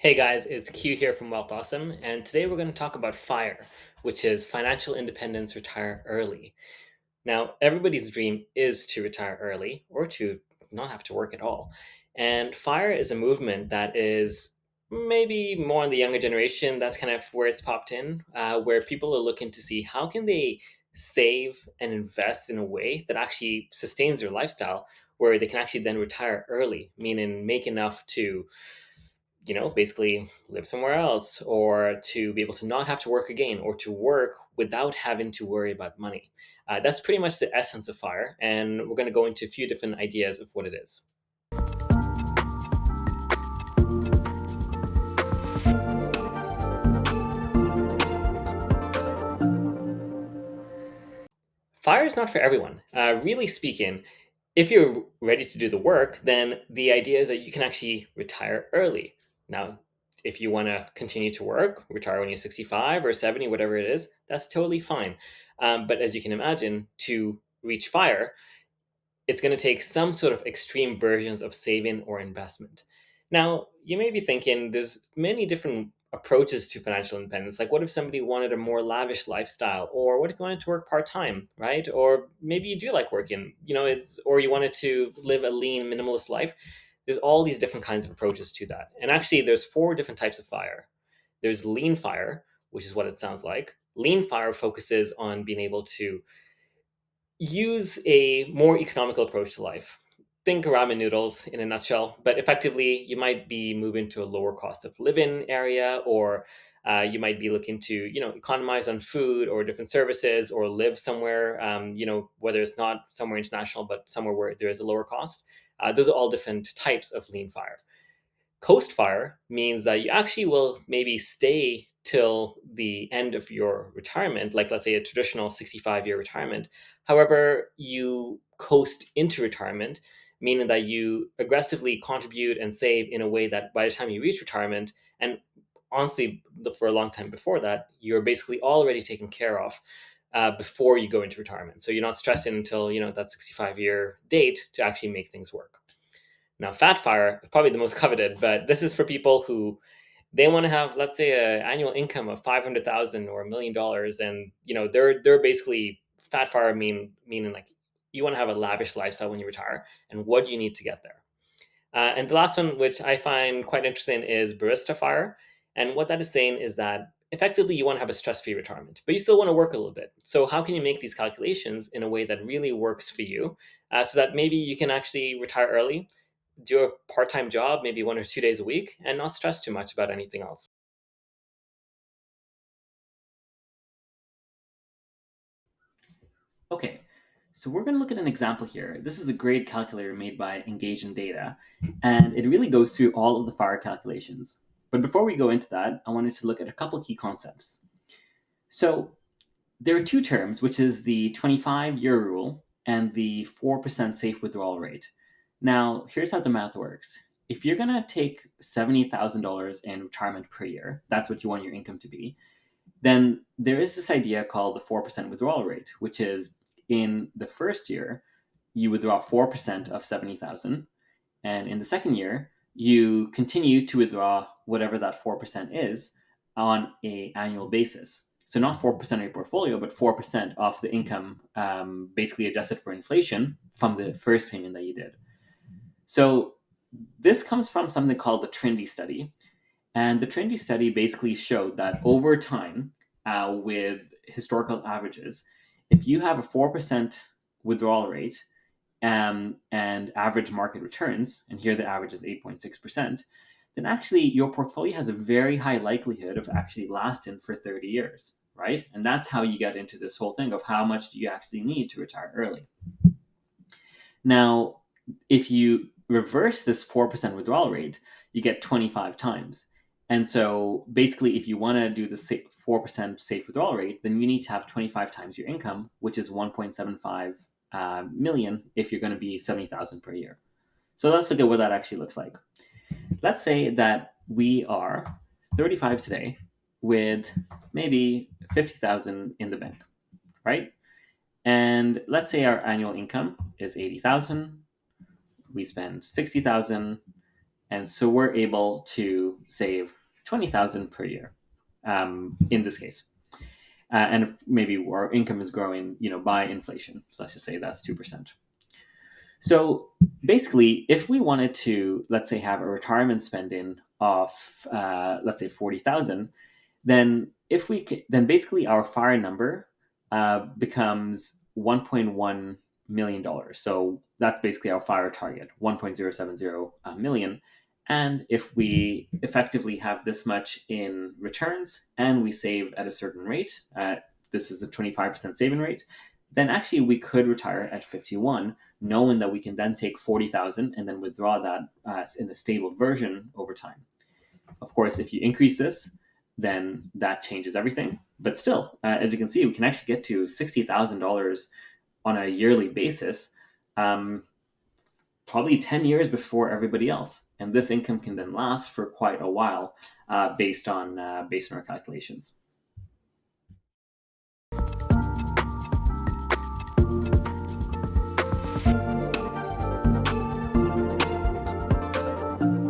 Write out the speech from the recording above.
Hey guys, it's Q here from Wealth Awesome, and today we're going to talk about FIRE, which is Financial Independence Retire Early. Now, everybody's dream is to retire early or to not have to work at all. And FIRE is a movement that is maybe more in the younger generation. That's kind of where it's popped in, where people are looking to see how can they save and invest in a way that actually sustains their lifestyle, where they can actually then retire early, meaning make enough to basically live somewhere else or to be able to not have to work again or to work without having to worry about money. That's pretty much the essence of FIRE. And we're going to go into a few different ideas of what it is. FIRE is not for everyone. Really speaking, if you're ready to do the work, then the idea is that you can actually retire early. Now, if you want to continue to work, retire when you're 65 or 70, whatever it is, that's totally fine. But as you can imagine, to reach FIRE, it's going to take some sort of extreme versions of saving or investment. Now, you may be thinking there's many different approaches to financial independence. Like, what if somebody wanted a more lavish lifestyle, or what if you wanted to work part time, right? Or maybe you do like working, or you wanted to live a lean, minimalist life. There's all these different kinds of approaches to that. And actually, there's four different types of FIRE. There's lean FIRE, which is what it sounds like. Lean FIRE focuses on being able to use a more economical approach to life. Think ramen noodles in a nutshell, but effectively, you might be moving to a lower cost of living area, or you might be looking to, economize on food or different services, or live somewhere, whether it's not somewhere international, but somewhere where there is a lower cost. Those are all different types of lean fire. Coast fire means that you actually will maybe stay till the end of your retirement, like let's say a traditional 65-year retirement. However, you coast into retirement, meaning that you aggressively contribute and save in a way that by the time you reach retirement, and honestly, for a long time before that, you're basically already taken care of before you go into retirement. So you're not stressing until that 65-year date to actually make things work. Now, fat fire is probably the most coveted, but this is for people who they want to have, let's say, an annual income of 500,000 or $1 million, and they're basically fat fire meaning like you want to have a lavish lifestyle when you retire, and what do you need to get there? And the last one, which I find quite interesting, is Barista FIRE. And what that is saying is that effectively you want to have a stress free retirement, but you still want to work a little bit. So, how can you make these calculations in a way that really works for you so that maybe you can actually retire early, do a part time job, maybe 1 or 2 days a week, and not stress too much about anything else? Okay, so we're going to look at an example here. This is a great calculator made by Engage in Data, and it really goes through all of the FIRE calculations. But before we go into that, I wanted to look at a couple key concepts. So there are two terms, which is the 25-year rule and the 4% safe withdrawal rate. Now, here's how the math works. If you're going to take $70,000 in retirement per year, that's what you want your income to be, then there is this idea called the 4% withdrawal rate, which is in the first year, you withdraw 4% of 70,000. And in the second year, you continue to withdraw whatever that 4% is on a annual basis. So not 4% of your portfolio, but 4% of the income, basically adjusted for inflation from the first payment that you did. So this comes from something called the Trinity study. And the Trinity study basically showed that over time, with historical averages, if you have a 4% withdrawal rate and average market returns, and here the average is 8.6%, then actually your portfolio has a very high likelihood of actually lasting for 30 years, right? And that's how you get into this whole thing of how much do you actually need to retire early. Now, if you reverse this 4% withdrawal rate, you get 25 times. And so basically, if you want to do the 4% safe withdrawal rate, then you need to have 25 times your income, which is 1.75 million if you're going to be 70,000 per year. So let's look at what that actually looks like. Let's say that we are 35 today with maybe 50,000 in the bank, right? And let's say our annual income is 80,000. We spend 60,000 And so we're able to save 20,000 per year in this case. And maybe our income is growing, by inflation. So let's just say that's 2%. So basically, if we wanted to, let's say, have a retirement spending of, let's say, 40,000, then basically our FIRE number becomes $1.1 million. So that's basically our FIRE target, 1.070 million. And if we effectively have this much in returns and we save at a certain rate, this is a 25% saving rate, then actually we could retire at 51, knowing that we can then take 40,000 and then withdraw that in a stable version over time. Of course, if you increase this, then that changes everything. But still, as you can see, we can actually get to $60,000 on a yearly basis, probably 10 years before everybody else. And this income can then last for quite a while based on our calculations.